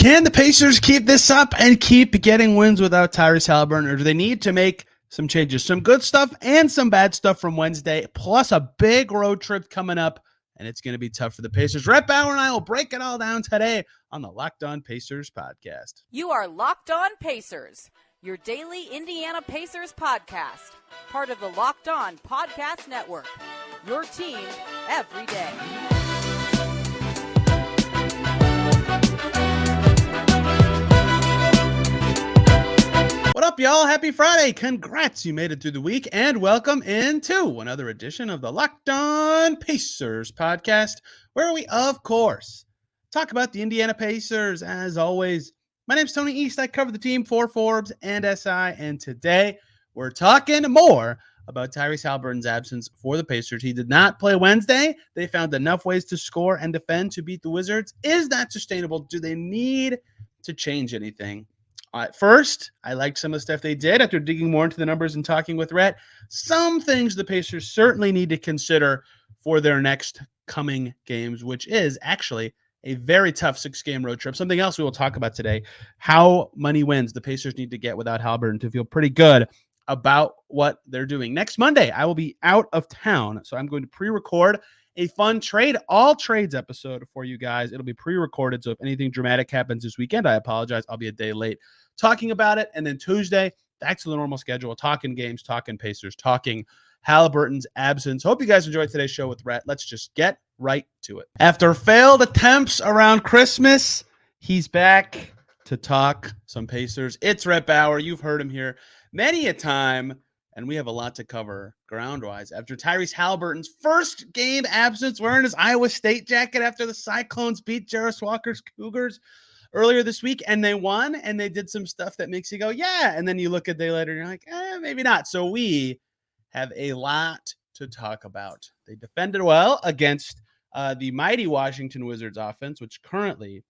Can the Pacers keep this up and keep getting wins without Tyrese Haliburton, or do they need to make some changes? Some good stuff and some bad stuff from Wednesday, plus a big road trip coming up, and it's going to be tough for the Pacers. Rhett Bauer and I will break it all down today on the Locked On Pacers podcast. You are Locked On Pacers, your daily Indiana Pacers podcast, part of the Locked On Podcast Network, your team every day. What up, y'all? Happy Friday. Congrats. You made it through the week, and welcome into another edition of the Locked On Pacers podcast, where we, of course, talk about the Indiana Pacers. As always, my name's Tony East. I cover the team for Forbes and SI, and today we're talking more about Tyrese Haliburton's absence for the Pacers. He did not play Wednesday. They found enough ways to score and defend to beat the Wizards. Is that sustainable? Do they need to change anything? At first, I liked some of the stuff they did. After digging more into the numbers and talking with Rhett, some things the Pacers certainly need to consider for their next coming games, which is actually a very tough 6-game road trip. Something else we will talk about today, how many wins the Pacers need to get without Haliburton to feel pretty good about what they're doing. Next Monday, I will be out of town, so I'm going to pre-record a fun trade, all trades episode for you guys. It'll be pre-recorded, so if anything dramatic happens this weekend, I apologize. I'll be a day late talking about it. And then Tuesday, back to the normal schedule, talking games, talking Pacers, talking Haliburton's absence. Hope you guys enjoyed today's show with Rhett. Let's just get right to it. After failed attempts around Christmas, he's back to talk some Pacers. It's Rhett Bauer. You've heard him here many a time, and we have a lot to cover ground-wise. After Tyrese Haliburton's first game absence, wearing his Iowa State jacket after the Cyclones beat Jarris Walker's Cougars earlier this week, and they won, and they did some stuff that makes you go, yeah, and then you look a day later, and you're like, maybe not. So we have a lot to talk about. They defended well against the mighty Washington Wizards offense, which currently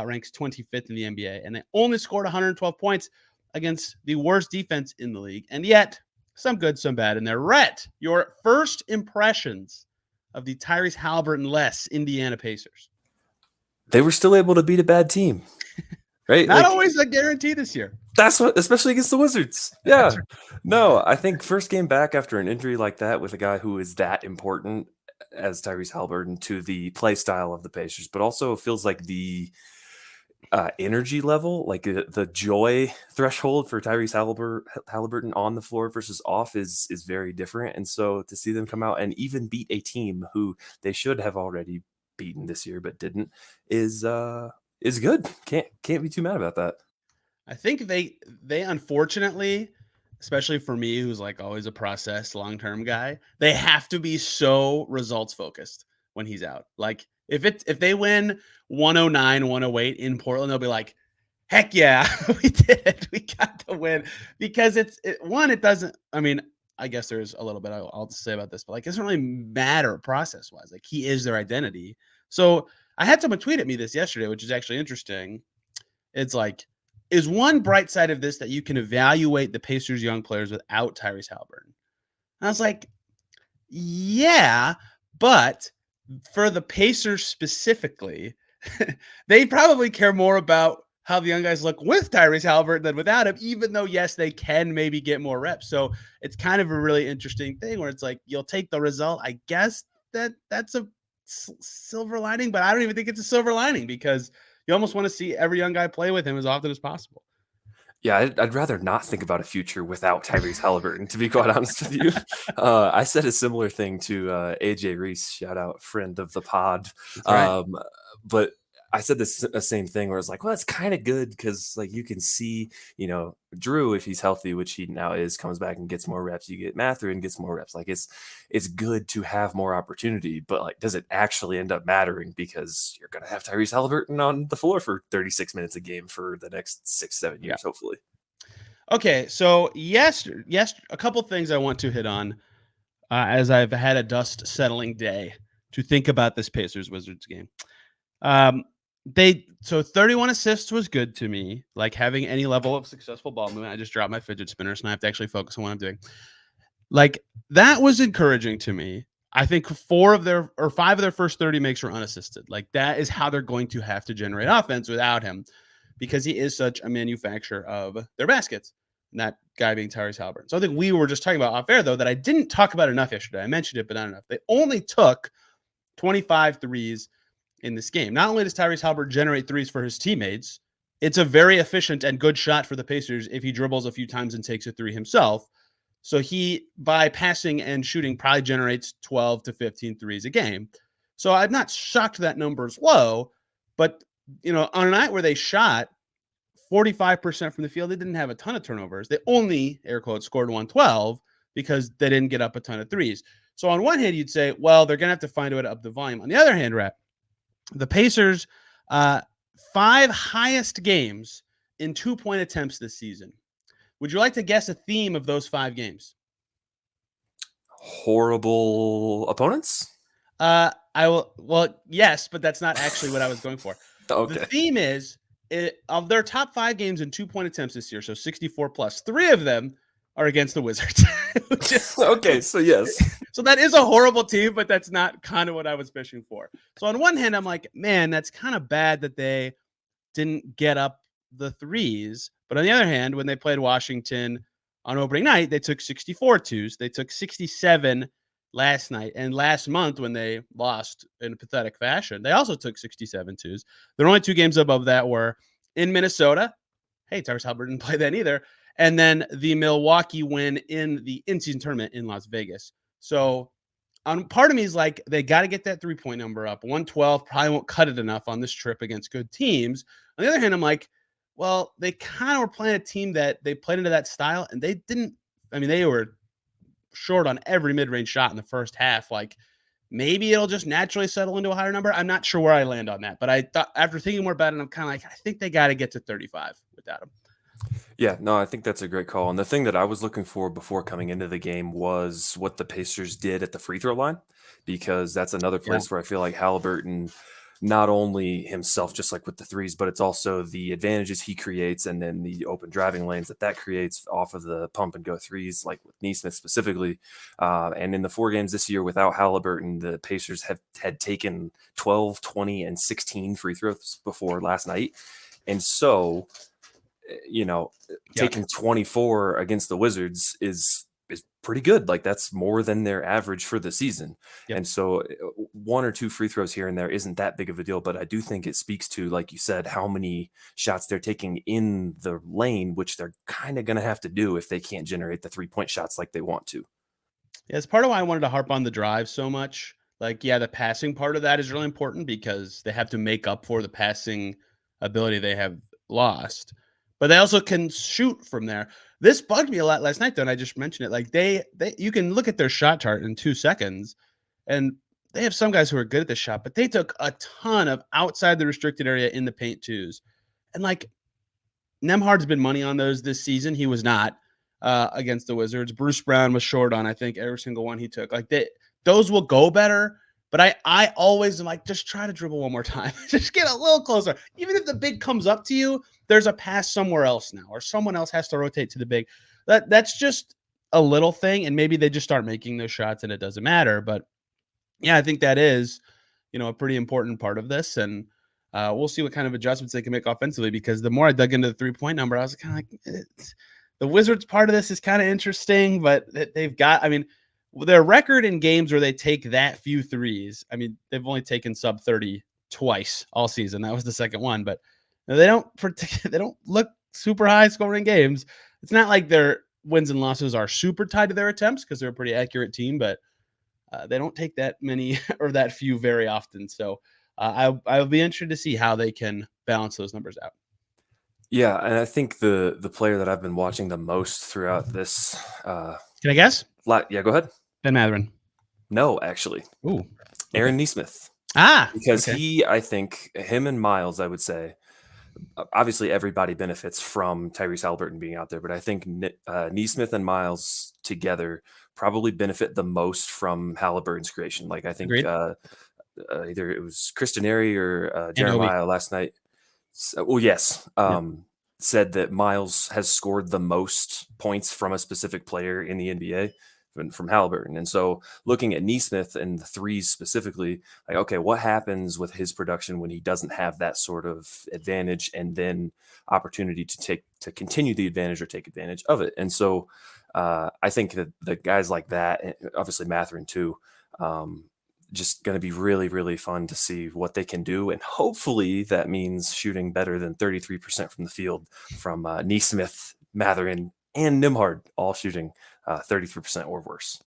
ranks 25th in the NBA, and they only scored 112 points against the worst defense in the league, and yet some good, some bad in there. Rhett, your first impressions of the Tyrese Haliburton-less Indiana Pacers. They were still able to beat a bad team, right? Not always a guarantee this year. That's what, especially against the Wizards. Yeah. Right. No, I think first game back after an injury like that with a guy who is that important as Tyrese Haliburton to the play style of the Pacers, but also feels like the energy level, like the joy threshold for Tyrese Haliburton on the floor versus off is very different. And so to see them come out and even beat a team who they should have already beaten this year but didn't is good. Can't be too mad about that. I think they unfortunately, especially for me who's like always a process long-term guy, they have to be so results focused when he's out. Like if they win 109, 108 in Portland, they'll be like, heck yeah, we did it. We got the win. Because it doesn't, I mean, I guess there's a little bit I'll say about this, but like, it doesn't really matter process-wise. Like, he is their identity. So I had someone tweet at me this yesterday, which is actually interesting. It's like, is one bright side of this that you can evaluate the Pacers' young players without Tyrese Haliburton? And I was like, yeah, but for the Pacers specifically, they probably care more about how the young guys look with Tyrese Haliburton than without him, even though, yes, they can maybe get more reps. So it's kind of a really interesting thing where it's like, you'll take the result. I guess that's a silver lining, but I don't even think it's a silver lining because you almost want to see every young guy play with him as often as possible. Yeah, I'd rather not think about a future without Tyrese Haliburton, to be quite honest with you. I said a similar thing to AJ Reese, shout out, friend of the pod. Right. But I said the same thing where it's like, well, it's kind of good because like you can see, Drew, if he's healthy, which he now is, comes back and gets more reps. You get Mathurin and gets more reps. Like it's good to have more opportunity, but like, does it actually end up mattering because you're going to have Tyrese Haliburton on the floor for 36 minutes a game for the next 6-7 years, hopefully. Okay, so yes, a couple things I want to hit on as I've had a dust settling day to think about this Pacers Wizards game. So 31 assists was good to me, like having any level of successful ball movement. I just dropped my fidget spinner, so I have to actually focus on what I'm doing. Like, that was encouraging to me. I think 5 of their first 30 makes were unassisted. Like, that is how they're going to have to generate offense without him. because he is such a manufacturer of their baskets. And that guy being Tyrese Haliburton. So I think we were just talking about off air, though, that I didn't talk about enough yesterday. I mentioned it, but not enough. They only took 25 threes in this game. Not only does Tyrese Haliburton generate threes for his teammates, it's a very efficient and good shot for the Pacers if he dribbles a few times and takes a three himself. So he, by passing and shooting, probably generates 12 to 15 threes a game. So I'm not shocked that number is low, but on a night where they shot 45% from the field, they didn't have a ton of turnovers. They only, air quotes, scored 112 because they didn't get up a ton of threes. So on one hand, you'd say, well, they're going to have to find a way to up the volume. On the other hand, Rhett, the Pacers, 5 highest games in 2-point attempts this season. Would you like to guess a theme of those 5 games? Horrible opponents? I will. Well, yes, but that's not actually what I was going for. Okay. The theme is of their top 5 games in 2-point attempts this year, so 64 plus. 3 of them are against the Wizards. Okay, so yes. So that is a horrible team, but that's not kind of what I was fishing for. So on one hand, I'm like, man, that's kind of bad that they didn't get up the threes. But on the other hand, when they played Washington on opening night, they took 64 twos. They took 67 last night. And last month, when they lost in a pathetic fashion, they also took 67 twos. Their only 2 games above that were in Minnesota. Hey, Tyrese Haliburton didn't play then either. And then the Milwaukee win in the in-season tournament in Las Vegas. So part of me is like, they got to get that 3-point number up. 112 probably won't cut it enough on this trip against good teams. On the other hand, I'm like, well, they kind of were playing a team that they played into that style, and they didn't. I mean, they were short on every mid-range shot in the first half. Like, maybe it'll just naturally settle into a higher number. I'm not sure where I land on that, but I thought after thinking more about it, I'm kind of like, I think they got to get to 35 without him. Yeah, no, I think that's a great call. And the thing that I was looking for before coming into the game was what the Pacers did at the free throw line, because that's another place where I feel like Haliburton, not only himself, just like with the threes, but it's also the advantages he creates and then the open driving lanes that creates off of the pump and go threes, like with Nesmith specifically. And in the 4 games this year without Haliburton, the Pacers had taken 12, 20, and 16 free throws before last night. And so, taking 24 against the Wizards is pretty good. Like, that's more than their average for the season. Yep. And so 1 or 2 free throws here and there isn't that big of a deal, but I do think it speaks to, like you said, how many shots they're taking in the lane, which they're kind of going to have to do if they can't generate the 3-point shots like they want to. Yeah, it's part of why I wanted to harp on the drive so much. Like, yeah, the passing part of that is really important because they have to make up for the passing ability they have lost. But they also can shoot from there. This bugged me a lot last night, though, and I just mentioned it. Like, you can look at their shot chart in 2 seconds, and they have some guys who are good at this shot, but they took a ton of outside the restricted area in the paint twos. And, like, Nembhard's been money on those this season. He was not against the Wizards. Bruce Brown was short on, I think, every single one he took. Like, those will go better. But I always am like, just try to dribble one more time. Just get a little closer. Even if the big comes up to you, there's a pass somewhere else now, or someone else has to rotate to the big. That's just a little thing, and maybe they just start making those shots and it doesn't matter. But yeah, I think that is, a pretty important part of this, and we'll see what kind of adjustments they can make offensively. Because the more I dug into the 3-point number, I was kind of like, the Wizards part of this is kind of interesting, but they've got, their record in games where they take that few threes, they've only taken sub 30 twice all season. That was the second one, but they don't look super high scoring games. It's not like their wins and losses are super tied to their attempts because they're a pretty accurate team, but they don't take that many or that few very often. So I'll be interested to see how they can balance those numbers out. Yeah, and I think the player that I've been watching the most throughout this. Can I guess? Yeah, go ahead. Ben Mathurin. No, actually. Ooh. Okay. Aaron Nesmith. Because I think him and Miles, I would say, obviously everybody benefits from Tyrese Haliburton being out there, but I think Nesmith and Miles together probably benefit the most from Haliburton's creation. Like, I think either it was Christinari or Jeremiah last night. Yes. Said that Miles has scored the most points from a specific player in the NBA. from Haliburton. And so looking at Neesmith and the threes specifically, like, okay, what happens with his production when he doesn't have that sort of advantage and then opportunity to continue the advantage or take advantage of it? And so I think that the guys like that, obviously Mathurin too, just going to be really, really fun to see what they can do. And hopefully that means shooting better than 33% from the field from Neesmith, Mathurin, and Nembhard, all shooting 33% or worse.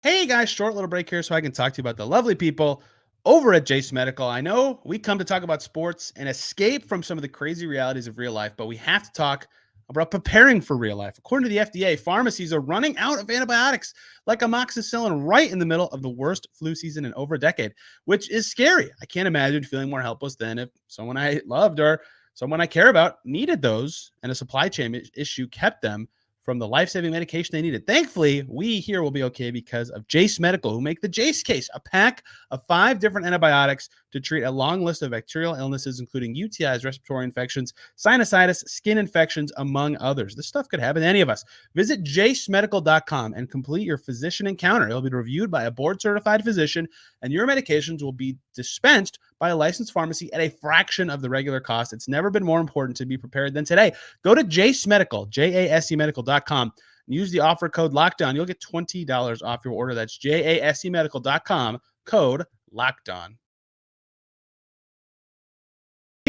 Hey guys, short little break here so I can talk to you about the lovely people over at Jase Medical. I know we come to talk about sports and escape from some of the crazy realities of real life, but we have to talk about preparing for real life. According to the FDA, pharmacies are running out of antibiotics like amoxicillin right in the middle of the worst flu season in over a decade, which is scary. I can't imagine feeling more helpless than if someone I loved or someone I care about needed those and a supply chain issue kept them from the life-saving medication they needed. Thankfully, we here will be okay because of Jase Medical, who make the Jase case, a pack of 5 different antibiotics to treat a long list of bacterial illnesses, including UTIs, respiratory infections, sinusitis, skin infections, among others. This stuff could happen to any of us. Visit jasemedical.com and complete your physician encounter. It'll be reviewed by a board-certified physician, and your medications will be dispensed by a licensed pharmacy at a fraction of the regular cost. It's never been more important to be prepared than today. Go to Jase Medical, JASEmedical.com, and use the offer code LOCKDOWN. You'll get $20 off your order. That's JASEmedical.com, code LOCKDOWN.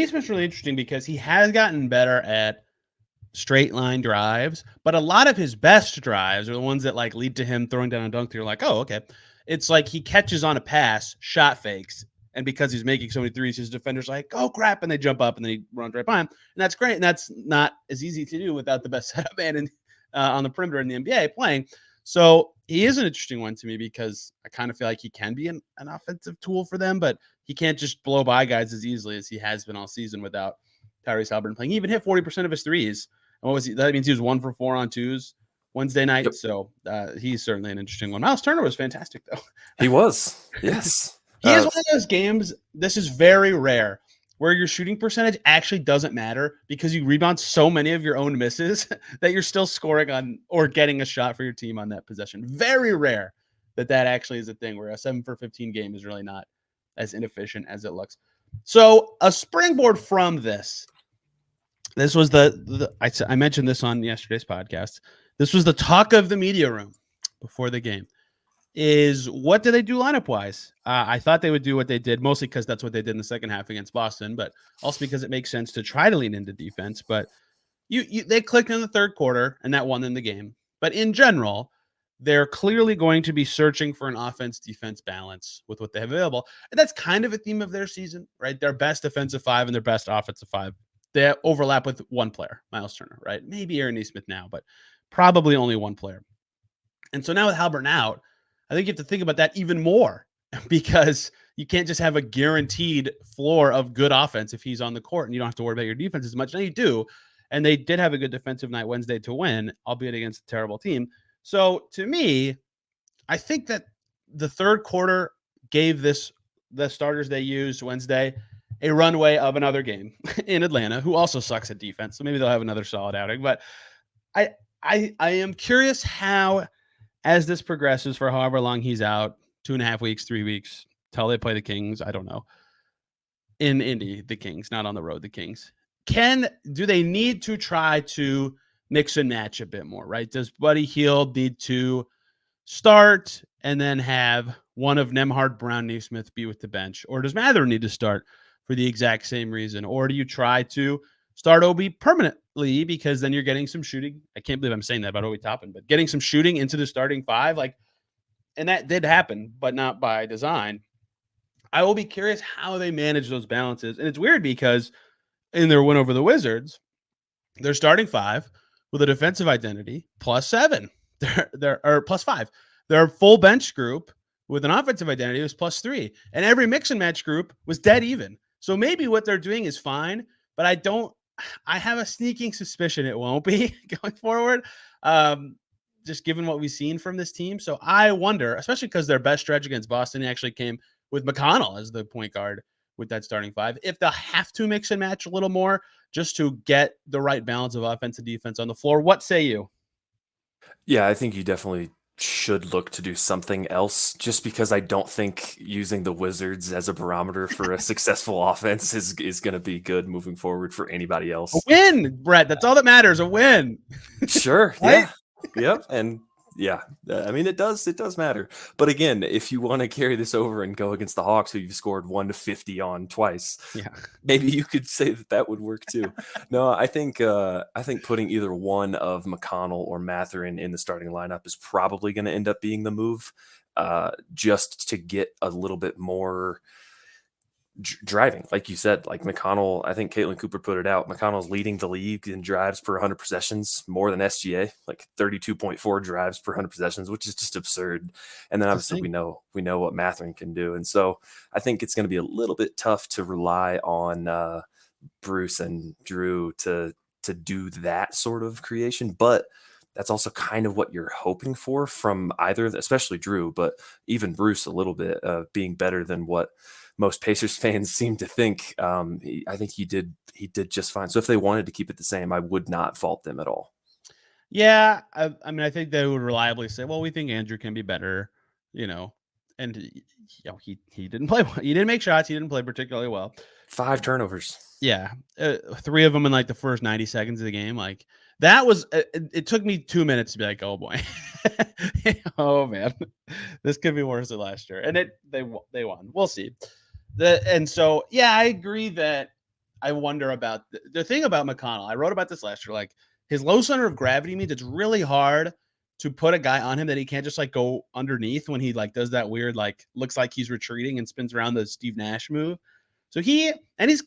Neesmith's really interesting because he has gotten better at straight line drives, but a lot of his best drives are the ones that like lead to him throwing down a dunk. You're like, oh, okay. It's like he catches on a pass, shot fakes, and because he's making so many threes, his defender's like, oh crap, and they jump up and then he runs right by him. And that's great. And that's not as easy to do without the best setup man on the perimeter in the NBA playing. So he is an interesting one to me because I kind of feel like he can be an offensive tool for them, but he can't just blow by guys as easily as he has been all season without Tyrese Haliburton playing. He even hit 40% of his threes. And what was he? That means he was 1 for 4 on twos Wednesday night. Yep. So he's certainly an interesting one. Miles Turner was fantastic, though. He was. Yes. He is one of those games, this is very rare, where your shooting percentage actually doesn't matter because you rebound so many of your own misses that you're still scoring on or getting a shot for your team on that possession. Very rare that actually is a thing where a 7 for 15 game is really not as inefficient as it looks. So a springboard from this was I mentioned this on yesterday's podcast. This was the talk of the media room before the game. Is what do they do lineup wise? I thought they would do what they did, mostly because that's what they did in the second half against Boston, but also because it makes sense to try to lean into defense. But they clicked in the third quarter and that won them the game. But in general, they're clearly going to be searching for an offense-defense balance with what they have available. And that's kind of a theme of their season, right? Their best defensive 5 and their best offensive 5. They overlap with one player, Miles Turner, right? Maybe Aaron Neesmith now, but probably only one player. And so now with Haliburton out, I think you have to think about that even more because you can't just have a guaranteed floor of good offense if he's on the court and you don't have to worry about your defense as much. Now you do. And they did have a good defensive night Wednesday to win, albeit against a terrible team. So to me, I think that the third quarter gave the starters they used Wednesday a runway of another game in Atlanta, who also sucks at defense. So maybe they'll have another solid outing. But I am curious how, as this progresses for however long he's out, 2.5 weeks, 3 weeks, till they play the Kings, I don't know. In Indy, the Kings, not on the road, the Kings. Do they need to try to mix and match a bit more, right? Does Buddy Hield need to start and then have one of Nembhard, Brown, Neesmith be with the bench? Or does Mather need to start for the exact same reason? Or do you try to start Obi permanently because then you're getting some shooting? I can't believe I'm saying that about Obi Toppin, but getting some shooting into the starting 5, and that did happen, but not by design. I will be curious how they manage those balances. And it's weird because in their win over the Wizards, they're starting 5 with a defensive identity +7. They're +5. Their full bench group with an offensive identity was +3. And every mix and match group was dead even. So maybe what they're doing is fine, but I have a sneaking suspicion it won't be going forward, just given what we've seen from this team. So I wonder, especially because their best stretch against Boston actually came with McConnell as the point guard with that starting 5, if they'll have to mix and match a little more just to get the right balance of offense and defense on the floor. What say you? Yeah, I think you definitely should look to do something else, just because I don't think using the Wizards as a barometer for a successful offense is going to be good moving forward for anybody A else. win, Brett. That's all that matters. A win, Sure. right? Yeah. Yep. And yeah, I mean, it does matter. But again, if you want to carry this over and go against the Hawks, who you've scored 1-50 on twice, Yeah. maybe you could say that would work too. No, I think putting either one of McConnell or Matherin in the starting lineup is probably going to end up being the move, just to get a little bit more driving, like you said. Like McConnell, I think Caitlin Cooper put it out. McConnell's leading the league in drives per 100 possessions, more than SGA, like 32.4 drives per 100 possessions, which is just absurd. And then That's the obviously thing. we know what Matherin can do, and so I think it's going to be a little bit tough to rely on Bruce and Drew to do that sort of creation, but that's also kind of what you're hoping for from either, especially Drew, but even Bruce a little bit, being better than what most Pacers fans seem to think. I think he did just fine. So if they wanted to keep it the same, I would not fault them at all. Yeah, I mean, I think they would reliably say, "Well, we think Andrew can be better," you know, and he didn't play. He didn't make shots. He didn't play particularly well. 5 turnovers. Yeah, 3 of them in like the first 90 seconds of the game. Like that was. It took me 2 minutes to be like, "Oh boy, oh man, this could be worse than last year." And they won. We'll see. And so yeah, I agree that I wonder about the thing about McConnell. I wrote about this last year. Like his low center of gravity means it's really hard to put a guy on him that he can't just like go underneath when he like does that weird like looks like he's retreating and spins around the Steve Nash move. So he's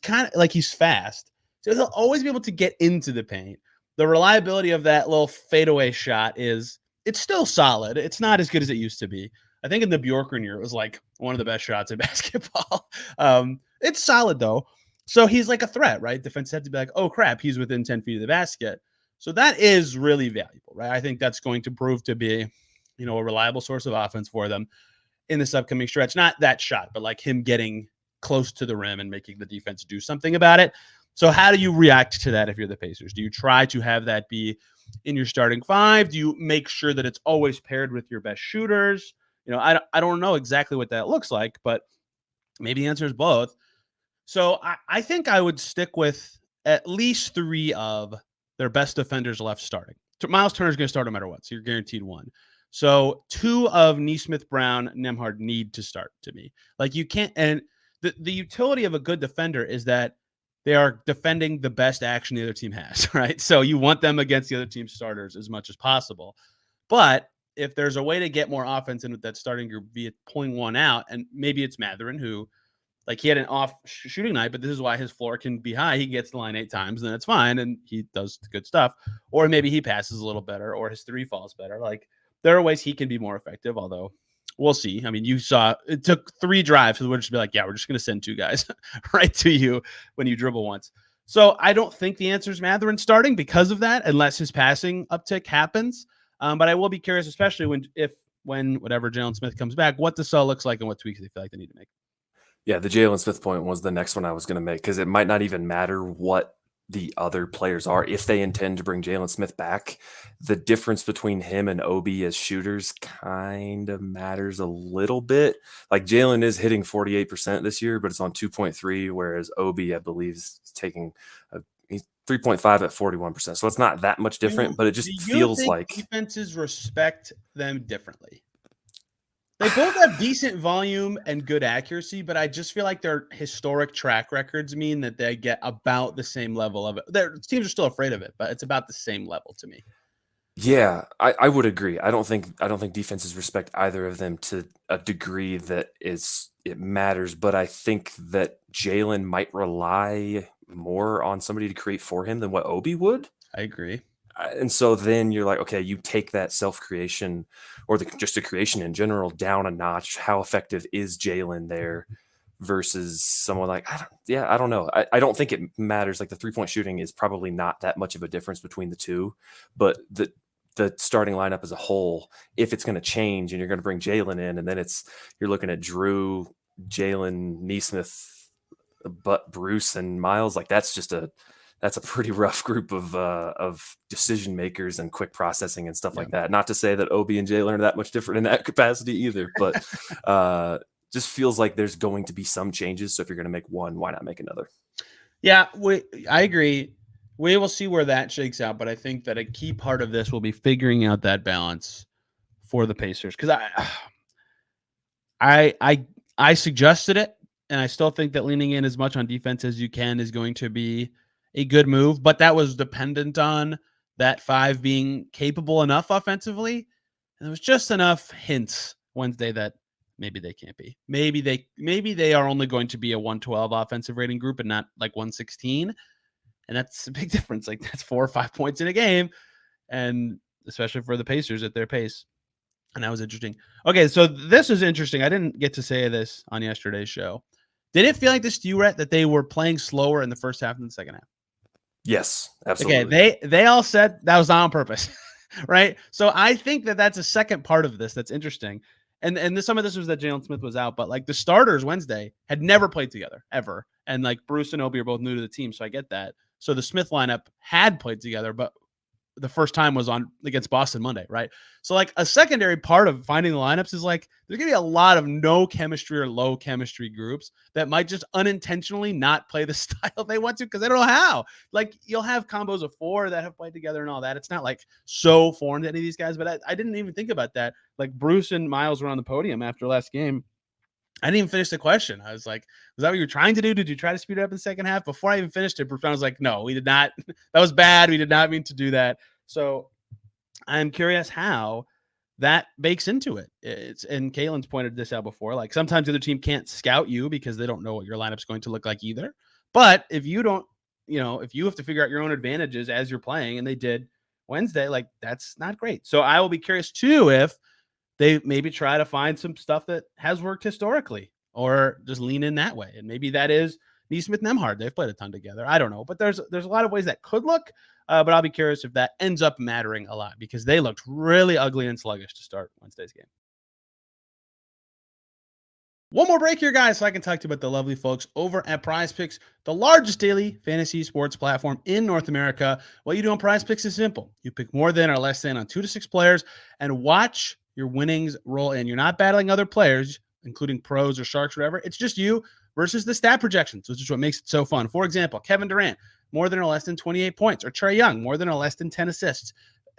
kind of like he's fast. So he'll always be able to get into the paint. The reliability of that little fadeaway shot it's still solid. It's not as good as it used to be. I think in the Bjorkgren year, it was like one of the best shots in basketball. It's solid though. So he's like a threat, right? Defense have to be like, oh crap, he's within 10 feet of the basket. So that is really valuable, right? I think that's going to prove to be, a reliable source of offense for them in this upcoming stretch. Not that shot, but like him getting close to the rim and making the defense do something about it. So how do you react to that if you're the Pacers? Do you try to have that be in your starting five? Do you make sure that it's always paired with your best shooters? I don't know exactly what that looks like, but maybe the answer is both. So I think I would stick with at least 3 of their best defenders left starting. Miles Turner's going to start no matter what, so you're guaranteed 1. So 2 of Nesmith, Brown, Nembhard need to start to me. Like you can't, and the utility of a good defender is that they are defending the best action the other team has, right? So you want them against the other team's starters as much as possible. But if there's a way to get more offense in with that starting group via pulling one out, and maybe it's Matherin who like he had an off shooting night, but this is why his floor can be high. He gets the line 8 times, and then it's fine, and he does good stuff. Or maybe he passes a little better, or his 3 falls better. Like there are ways he can be more effective, although we'll see. I mean, you saw it took 3 drives for the Wizards to be like, yeah, we're just going to send 2 guys right to you when you dribble once. So I don't think the answer is Matherin starting because of that, unless his passing uptick happens. But I will be curious, especially when whatever Jalen Smith comes back, what the cell looks like and what tweaks they feel like they need to make. Yeah, the Jalen Smith point was the next one I was going to make, because it might not even matter what the other players are. If they intend to bring Jalen Smith back, the difference between him and Obi as shooters kind of matters a little bit. Like Jalen is hitting 48% this year, but it's on 2.3, whereas Obi, I believe, is taking he's 3.5 at 41%. So it's not that much different, but it just Do you feels think like defenses respect them differently? They both have decent volume and good accuracy, but I just feel like their historic track records mean that they get about the same level of it. Their teams are still afraid of it, but it's about the same level to me. yeah, I would agree. I don't think defenses respect either of them to a degree that it matters, but I think that Jalen might rely more on somebody to create for him than what Obi would. I agree. And so then you're like, okay, you take that self creation, or just the creation in general, down a notch. How effective is Jalen there versus someone like, I don't know. I don't think it matters. Like the 3-point shooting is probably not that much of a difference between the two, but the starting lineup as a whole, if it's going to change and you're going to bring Jalen in, and then you're looking at Drew, Jalen, Nesmith, but Bruce and Miles, like that's that's a pretty rough group of decision makers and quick processing and stuff Yeah. like that. Not to say that Obi and Jalen are that much different in that capacity either, but just feels like there's going to be some changes. So if you're going to make one, why not make another? Yeah, I agree. We will see where that shakes out, but I think that a key part of this will be figuring out that balance for the Pacers, because I suggested it, and I still think that leaning in as much on defense as you can is going to be a good move, but that was dependent on that 5 being capable enough offensively, and there was just enough hints Wednesday that maybe they can't be. Maybe they are only going to be a 112 offensive rating group and not like 116, and that's a big difference. Like, that's 4 or 5 points in a game, and especially for the Pacers at their pace. And that was interesting. Okay, so this is interesting. I didn't get to say this on yesterday's show. Did it feel like this to you, Rhett, that they were playing slower in the first half than the second half? Yes, absolutely. Okay, they all said that was on purpose, right? So I think that that's a second part of this that's interesting. And some of this was that Jalen Smith was out, but like the starters Wednesday had never played together ever. And like Bruce and Obi are both new to the team, so I get that. So the Smith lineup had played together, but the first time was on against Boston Monday, right? So like a secondary part of finding the lineups is like there's gonna be a lot of no chemistry or low chemistry groups that might just unintentionally not play the style they want to because they don't know how. Like you'll have combos of 4 that have played together and all that. It's not like so foreign to any of these guys, but I didn't even think about that. Like Bruce and Miles were on the podium after last game. I didn't even finish the question. I was like, was that what you were trying to do? Did you try to speed it up in the second half? Before I even finished it, Profound was like, no, we did not. That was bad. We did not mean to do that. So I'm curious how that bakes into it. And Kalen's pointed this out before. Like sometimes the other team can't scout you because they don't know what your lineup's going to look like either. But if you don't, if you have to figure out your own advantages as you're playing, and they did Wednesday, like that's not great. So I will be curious too if they maybe try to find some stuff that has worked historically or just lean in that way. And maybe that is Nesmith and Nembhard. They've played a ton together. I don't know, but there's a lot of ways that could look, but I'll be curious if that ends up mattering a lot because they looked really ugly and sluggish to start Wednesday's game. One more break here, guys, so I can talk to you about the lovely folks over at PrizePicks, the largest daily fantasy sports platform in North America. What you do on PrizePicks is simple. You pick more than or less than on 2 to 6 players and watch your winnings roll in. You're not battling other players, including pros or sharks or whatever. It's just you versus the stat projections, which is what makes it so fun. For example, Kevin Durant, more than or less than 28 points, or Trae Young, more than or less than 10 assists.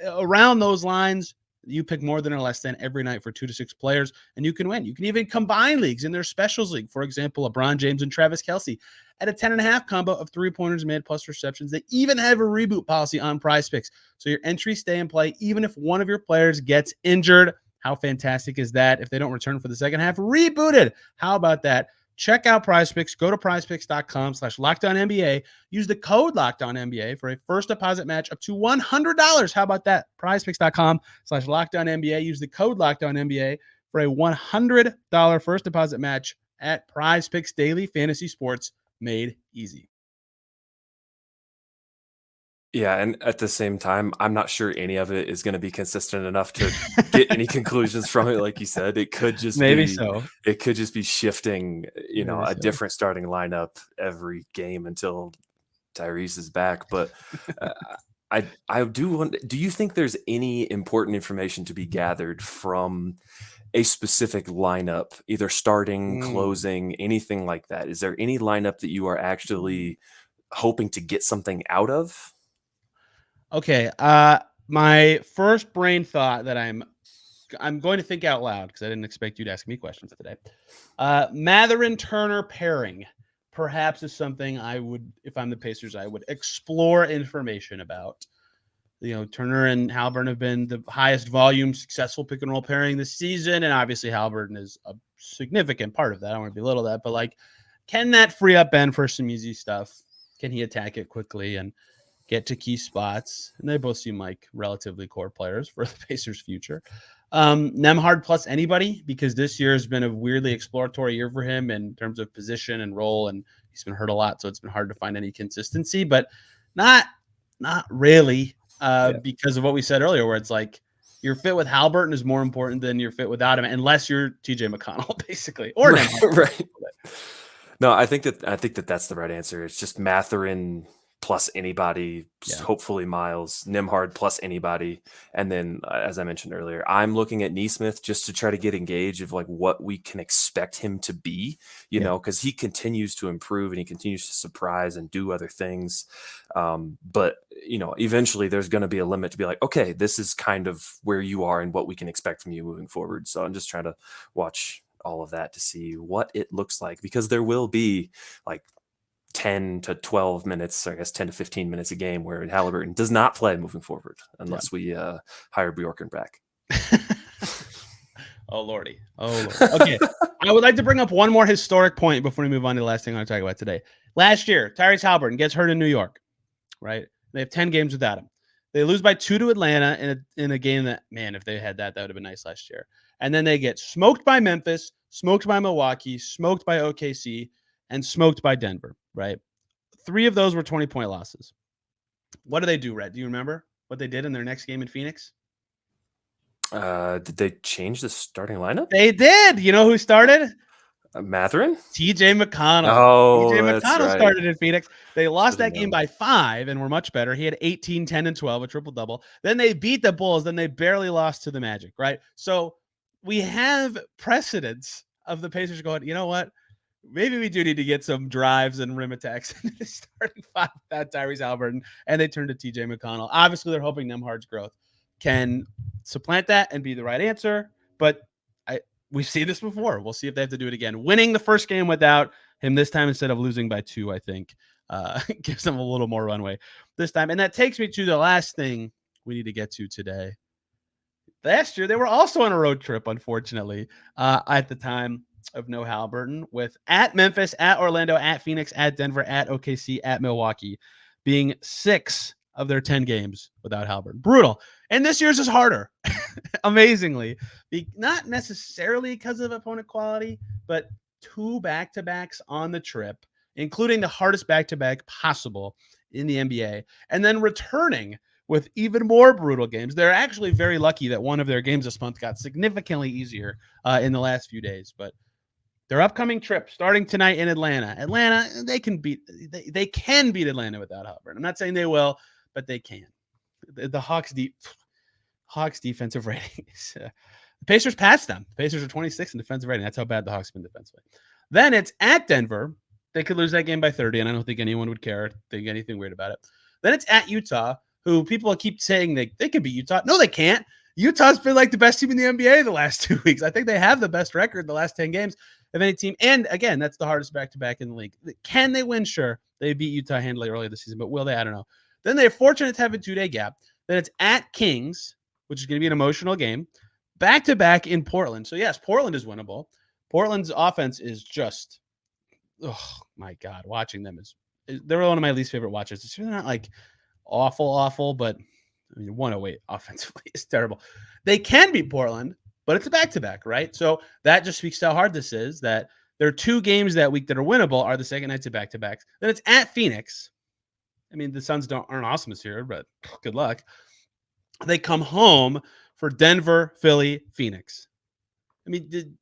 Around those lines, you pick more than or less than every night for 2 to 6 players, and you can win. You can even combine leagues in their specials league. For example, LeBron James and Travis Kelce at a 10.5 combo of 3-pointers made plus receptions. They even have a reboot policy on PrizePicks, so your entries stay in play even if one of your players gets injured. How fantastic is that? If they don't return for the second half, rebooted. How about that? Check out PrizePicks. Go to prizepicks.com/LockedOnNBA. Use the code LockedOnNBA for a first deposit match up to $100. How about that? PrizePicks.com/LockedOnNBA. Use the code LockedOnNBA for a $100 first deposit match at PrizePicks. Daily fantasy sports made easy. Yeah, and at the same time, I'm not sure any of it is going to be consistent enough to get any conclusions from it. Like you said, it could just Maybe be so. it could just be shifting, Maybe a so. different starting lineup every game until Tyrese is back. But I do wonder, do you think there's any important information to be gathered from a specific lineup, either starting, closing, anything like that? Is there any lineup that you are actually hoping to get something out of? Okay. My first brain thought that I'm going to think out loud because I didn't expect you to ask me questions today. Mathurin Turner pairing perhaps is something I would, if I'm the Pacers, I would explore information about. Turner and Haliburton have been the highest volume successful pick and roll pairing this season, and obviously Haliburton is a significant part of that. I don't want to belittle that, but like, can that free up Ben for some easy stuff? Can he attack it quickly and get to key spots? And they both seem like relatively core players for the Pacers' future. Nembhard plus anybody, because this year has been a weirdly exploratory year for him in terms of position and role, and he's been hurt a lot, so it's been hard to find any consistency, but not really, because of what we said earlier, where it's like your fit with Haliburton is more important than your fit without him, unless you're TJ McConnell, basically, or right. No, I think that that's the right answer. It's just Mathurin plus anybody, hopefully Miles, Nembhard plus anybody. And then, as I mentioned earlier, I'm looking at Neesmith just to try to get engaged of like what we can expect him to be, you know, because he continues to improve and he continues to surprise and do other things. But, you know, eventually there's going to be a limit to be like, okay, this is kind of where you are and what we can expect from you moving forward. So I'm just trying to watch all of that to see what it looks like, because there will be like 10 to 12 minutes, I guess 10 to 15 minutes a game where Haliburton does not play moving forward unless we hire Bjorken back. Oh, Lordy. Okay. I would like to bring up one more historic point before we move on to the last thing I want to talk about today. Last year, Tyrese Haliburton gets hurt in New York, right? They have 10 games without him. They lose by 2 to Atlanta in a game that, man, if they had that would have been nice last year. And then they get smoked by Memphis, smoked by Milwaukee, smoked by OKC, and smoked by Denver, right? 3 of those were 20-point losses. What do they do, Rhett? Do you remember what they did in their next game in Phoenix? Did they change the starting lineup? They did. You know who started? Mathurin? TJ McConnell. Oh, TJ McConnell right. started in Phoenix. They lost that game by 5 and were much better. He had 18, 10, and 12, a triple-double. Then they beat the Bulls. Then they barely lost to the Magic, right? So we have precedents of the Pacers going, you know what? Maybe we do need to get some drives and rim attacks into the starting 5 without Tyrese Haliburton, and they turned to TJ McConnell. Obviously, they're hoping Nembhard's growth can supplant that and be the right answer, but we've seen this before. We'll see if they have to do it again. Winning the first game without him this time instead of losing by 2, I think, gives them a little more runway this time. And that takes me to the last thing we need to get to today. Last year, they were also on a road trip, unfortunately, at the time of no Haliburton, with at Memphis, at Orlando, at Phoenix, at Denver, at OKC, at Milwaukee, being 6 of their 10 games without Haliburton. Brutal. And this year's is harder, amazingly. Not necessarily because of opponent quality, but 2 back-to-backs on the trip, including the hardest back-to-back possible in the NBA, and then returning with even more brutal games. They're actually very lucky that one of their games this month got significantly easier in the last few days, but their upcoming trip starting tonight in Atlanta, they can beat Atlanta without Haliburton. I'm not saying they will, but they can. The Hawks defensive ratings. The Pacers passed them. The Pacers are 26 in defensive rating. That's how bad the Hawks have been defensively. Then it's at Denver. They could lose that game by 30, and I don't think anyone would care, think anything weird about it. Then it's at Utah, who people keep saying they could beat Utah. No, they can't. Utah's been like the best team in the NBA the last 2 weeks. I think they have the best record the last 10 games of any team. And again, that's the hardest back-to-back in the league. Can they win? Sure. They beat Utah handily earlier this season, but will they? I don't know. Then they're fortunate to have a 2-day gap. Then it's at Kings, which is going to be an emotional game. Back-to-back in Portland. So, yes, Portland is winnable. Portland's offense is just, oh, my God. Watching them they're one of my least favorite watches. It's really not like awful, but I mean, 108 offensively is terrible. They can beat Portland, but it's a back-to-back, right? So that just speaks to how hard this is, that there are 2 games that week that are winnable are the second nights of back-to-backs. Then it's at Phoenix. I mean, the Suns aren't awesome this year, but good luck. They come home for Denver, Philly, Phoenix. I mean,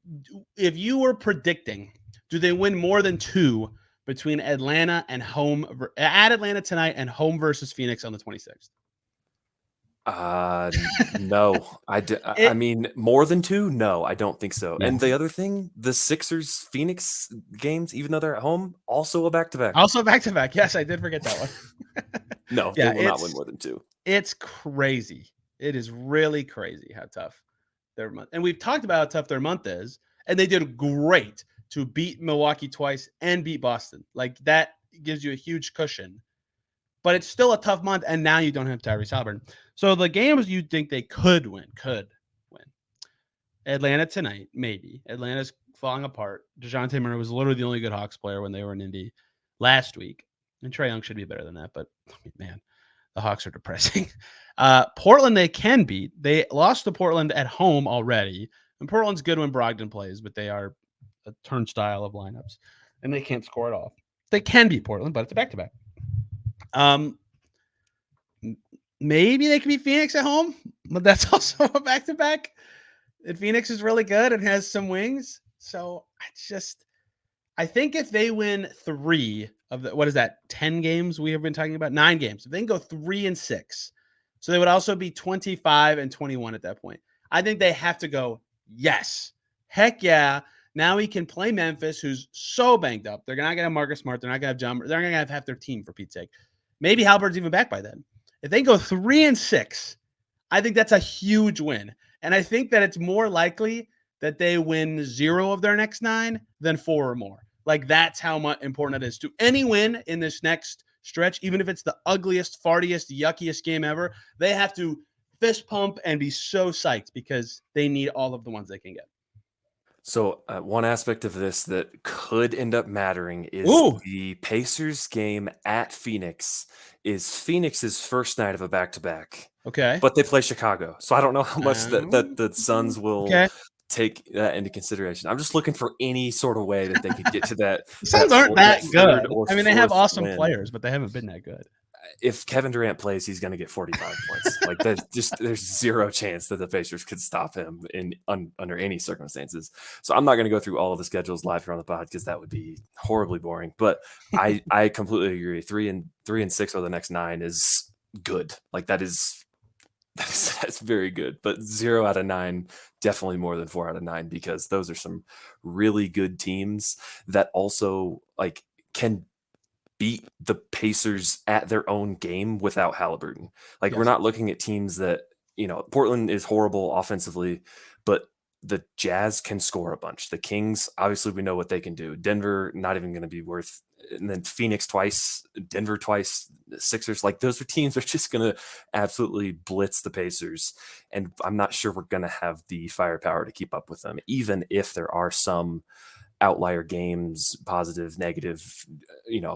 if you were predicting, do they win more than 2 between Atlanta and home at Atlanta tonight and home versus Phoenix on the 26th? No, I mean, more than 2? No, I don't think so. Yeah. And the other thing, the Sixers Phoenix games, even though they're at home, also a back-to-back. Also a back-to-back. Yes, I did forget that one. No, they will not win more than 2. It's crazy. It is really crazy how tough their month. And we've talked about how tough their month is, and they did great to beat Milwaukee twice and beat Boston. Like, that gives you a huge cushion. But it's still a tough month, and now you don't have Tyrese Haliburton. So the games you think they could win. Atlanta tonight, maybe. Atlanta's falling apart. DeJounte Murray was literally the only good Hawks player when they were in Indy last week. And Trae Young should be better than that, but, man, the Hawks are depressing. Portland they can beat. They lost to Portland at home already. And Portland's good when Brogdon plays, but they are a turnstile of lineups. And they can't score at all. They can beat Portland, but it's a back-to-back. Maybe they can beat Phoenix at home, but that's also a back-to-back. And Phoenix is really good and has some wings. So I think if they win 3 of the, what is that, 10 games we have been talking about? 9 games. If they can go 3-6, so they would also be 25-21 at that point. I think they have to go, yes, heck yeah. Now he can play Memphis, who's so banged up. They're not going to have Marcus Smart. They're not going to have John. They're not going to have half their team, for Pete's sake. Maybe Haliburton's even back by then. If they go 3-6, I think that's a huge win. And I think that it's more likely that they win 0 of their next 9 than 4 or more. Like, that's how much important it is to any win in this next stretch. Even if it's the ugliest, fartiest, yuckiest game ever, they have to fist pump and be so psyched because they need all of the ones they can get. So one aspect of this that could end up mattering is the Pacers game at Phoenix is Phoenix's first night of a back-to-back. Okay. But they play Chicago. So I don't know how much that the Suns will take that into consideration. I'm just looking for any sort of way that they could get to that. The Suns aren't that good. I mean, they have awesome players, but they haven't been that good. If Kevin Durant plays, he's going to get 45 points. Like, there's zero chance that the Pacers could stop him under any circumstances. So I'm not going to go through all of the schedules live here on the pod because that would be horribly boring. But I completely agree. 3-6 over the next 9 is good. Like, that's very good. But 0 out of 9, definitely more than 4 out of 9, because those are some really good teams that also like can beat the Pacers at their own game without Haliburton. Like, yes. We're not looking at teams that, Portland is horrible offensively, but the Jazz can score a bunch. The Kings, obviously we know what they can do. Denver, not even going to be worth, and then Phoenix twice, Denver twice, Sixers, like those are teams that are just going to absolutely blitz the Pacers. And I'm not sure we're going to have the firepower to keep up with them, even if there are some outlier games, positive, negative,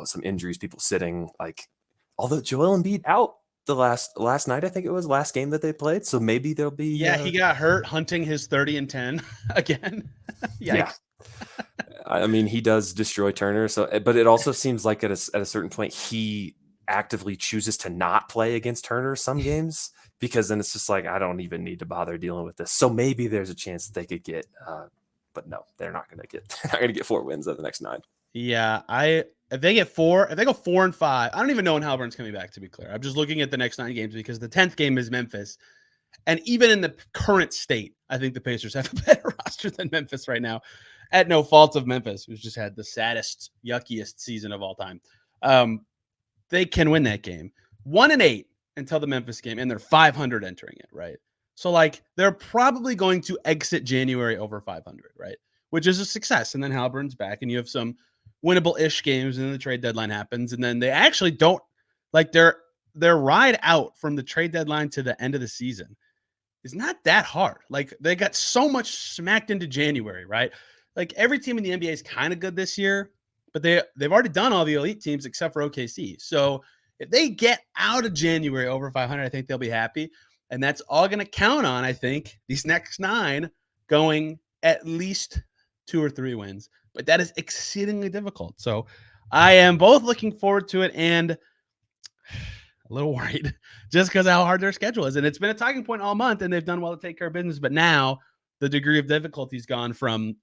some injuries, people sitting, like, although Joel Embiid out the last night, I think it was last game that they played. So maybe there'll be, he got hurt hunting his 30-10 again. Yeah. I mean, he does destroy Turner. So, but it also seems like at a certain point, he actively chooses to not play against Turner some games, because then it's just like, I don't even need to bother dealing with this. So maybe there's a chance that they could get, but no, they're not going to get 4 wins out of the next 9. Yeah, if they go 4-5, I don't even know when Haliburton's coming back, to be clear. I'm just looking at the next 9 games because the 10th game is Memphis. And even in the current state, I think the Pacers have a better roster than Memphis right now, at no fault of Memphis, who's just had the saddest, yuckiest season of all time. They can win that game. 1-8 until the Memphis game, and they're 500 entering it, right? So, like, they're probably going to exit January over 500, right? Which is a success. And then Haliburton's back, and you have some winnable-ish games, and then the trade deadline happens. And then they actually don't, like, their ride out from the trade deadline to the end of the season is not that hard. Like, they got so much smacked into January, right? Like, every team in the NBA is kind of good this year, but they've already done all the elite teams except for OKC. So if they get out of January over 500, I think they'll be happy. And that's all going to count on, I think, these next 9 going at least 2 or 3 wins. But that is exceedingly difficult. So I am both looking forward to it and a little worried just because of how hard their schedule is. And it's been a talking point all month, and they've done well to take care of business. But now the degree of difficulty has gone from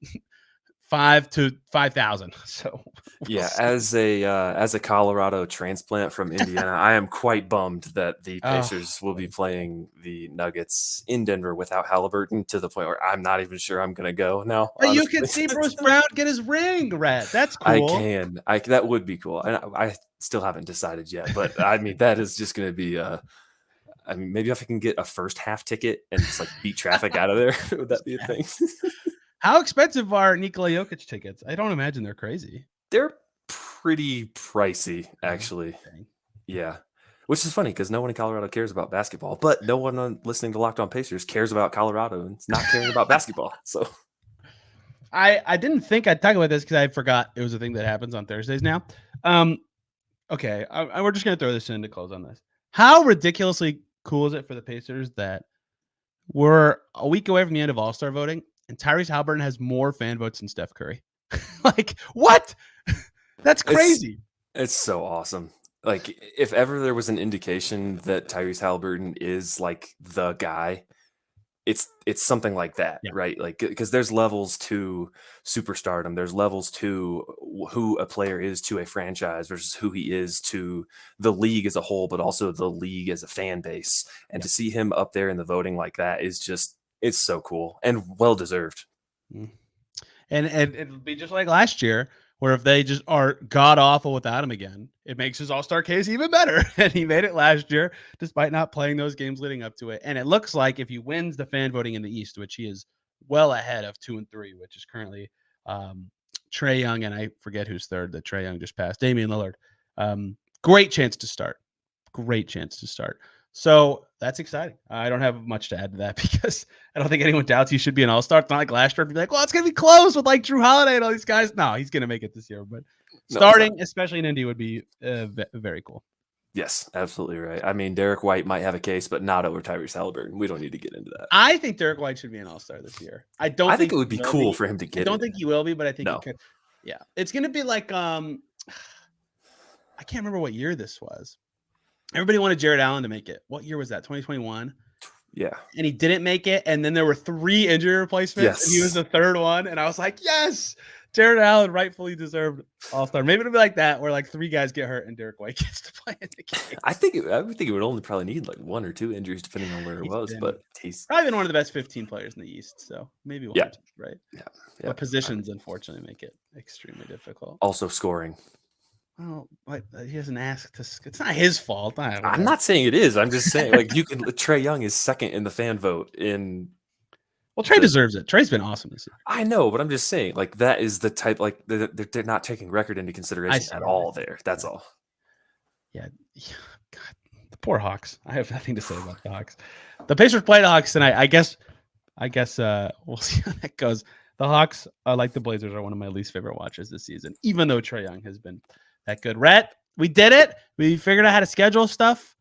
5 to 5,000. So yeah, as a Colorado transplant from Indiana, I am quite bummed that the Pacers will be playing the Nuggets in Denver without Haliburton, to the point where I'm not even sure I'm going to go now. But you can see Bruce Brown get his ring, Rhett. That's cool. I can. That would be cool. And I still haven't decided yet, but I mean, that is just going to be I mean, maybe if I can get a first half ticket and just like beat traffic out of there, would that be a thing? How expensive are Nikola Jokic tickets? I don't imagine they're crazy. They're pretty pricey, actually. Okay. Yeah. Which is funny because no one in Colorado cares about basketball, but no one listening to Locked On Pacers cares about Colorado and it's not caring about basketball. So I didn't think I'd talk about this because I forgot it was a thing that happens on Thursdays now. Okay. We're just going to throw this in to close on this. How ridiculously cool is it for the Pacers that we're a week away from the end of All-Star voting and Tyrese Haliburton has more fan votes than Steph Curry? Like, what? That's crazy. It's so awesome. Like, if ever there was an indication that Tyrese Haliburton is like the guy, it's something like that, Yeah. right? Like, because there's levels to superstardom, there's levels to who a player is to a franchise versus who he is to the league as a whole, but also the league as a fan base. And to see him up there in the voting like that is just, it's so cool and well deserved. And it'll be just like last year, where if they just are god awful without him again, it makes his all-star case even better. And he made it last year, despite not playing those games leading up to it. And it looks like if he wins the fan voting in the East, which he is well ahead of 2 and 3, which is currently Trae Young, and I forget who's third that Trae Young just passed, Damian Lillard. Great chance to start. Great chance to start. So that's exciting. I don't have much to add to that because I don't think anyone doubts he should be an all-star. It's not like last year. Be like, well, it's going to be close with like Drew Holiday and all these guys. No, he's going to make it this year. But starting, especially in Indy, would be very cool. Yes, absolutely right. I mean, Derek White might have a case, but not over Tyrese Haliburton. We don't need to get into that. I think Derek White should be an all-star this year. I think it would be cool for him to get. I don't think he will be, but I think he could. Yeah, it's going to be like I can't remember what year this was. Everybody wanted Jared Allen to make it. What year was that? 2021? Yeah. And he didn't make it. And then there were 3 injury replacements. Yes. And he was the third one. And I was like, yes, Jared Allen rightfully deserved all-star. Maybe it'll be like that, where like 3 guys get hurt and Derek White gets to play in the game. I would think it would only probably need like 1 or 2 injuries depending on where it was. But he's probably been one of the best 15 players in the East. So maybe 1 or 2, right? Yeah. But positions, unfortunately, make it extremely difficult. Also scoring. Well, he doesn't ask to. It's not his fault. I'm not saying it is. I'm just saying, like, Trae Young is second in the fan vote. Well, Trae deserves it. Trae's been awesome this year. I know, but I'm just saying, like, that is the type. Like, they're not taking record into consideration at all. There, that's all. Yeah. God, the poor Hawks. I have nothing to say about the Hawks. The Pacers play the Hawks tonight. I guess we'll see how that goes. The Hawks, like the Blazers, are one of my least favorite watches this season, even though Trae Young has been that good. Rhett, we did it. We figured out how to schedule stuff.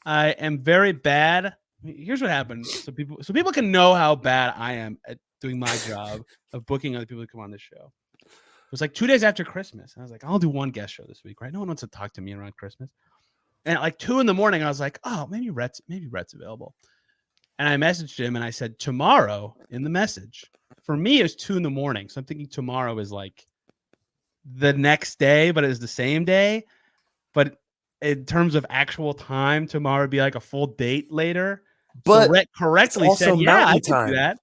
I am very bad. Here's what happened. So people can know how bad I am at doing my job of booking other people to come on this show. It was like 2 days after Christmas. And I was like, I'll do one guest show this week, right? No one wants to talk to me around Christmas. And at like 2 a.m, I was like, oh, maybe Rhett's available. And I messaged him and I said, tomorrow in the message. For me, it was 2 a.m. So I'm thinking tomorrow is like the next day, but it's the same day. But in terms of actual time, tomorrow would be like a full date later. But so Rhett correctly said, yeah, I can do that.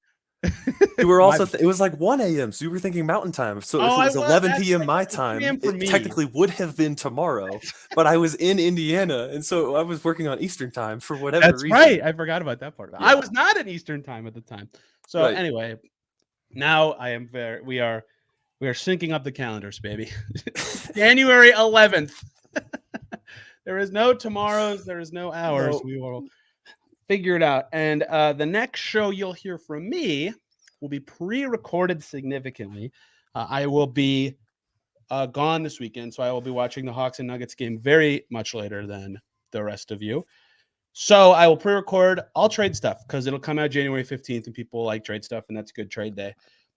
You were also it was like 1 a.m. So you were thinking Mountain Time. So if it was 11 p.m. my time, it technically would have been tomorrow. But I was in Indiana, and so I was working on Eastern Time for whatever reason. That's right. I forgot about that part. Yeah. I was not in Eastern Time at the time. So anyway, now I am we are syncing up the calendars, baby. January 11th. There is no tomorrows. There is no hours. We will figure it out. And the next show you'll hear from me will be pre-recorded significantly. I will be gone this weekend, so I will be watching the Hawks and Nuggets game very much later than the rest of you. So I will pre-record all trade stuff because it'll come out January 15th and people like trade stuff, and that's a good trade day.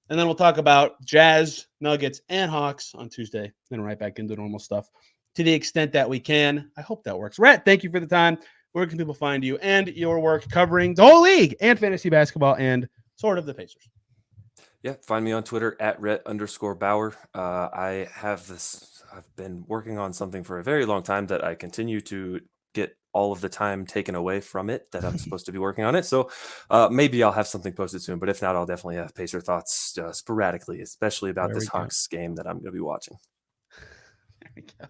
And then we'll talk about Jazz, Nuggets, and Hawks on Tuesday, then right back into normal stuff to the extent that we can. I hope that works. Rhett, thank you for the time. Where can people find you and your work covering the whole league and fantasy basketball and sort of the Pacers? Yeah, find me on Twitter at Rhett_Bauer. I've been working on something for a very long time that I continue to get all of the time taken away from it that I'm supposed to be working on it. So maybe I'll have something posted soon, but if not, I'll definitely have Pacer thoughts sporadically, especially about this Hawks game that I'm going to be watching. There we go.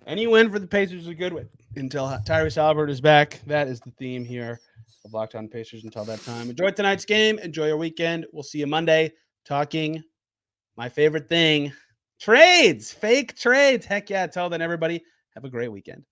Any win for the Pacers is a good win until Tyrese Haliburton is back. That is the theme here of Locked On Pacers until that time. Enjoy tonight's game. Enjoy your weekend. We'll see you Monday talking my favorite thing, trades, fake trades. Heck yeah. Until then, everybody, have a great weekend.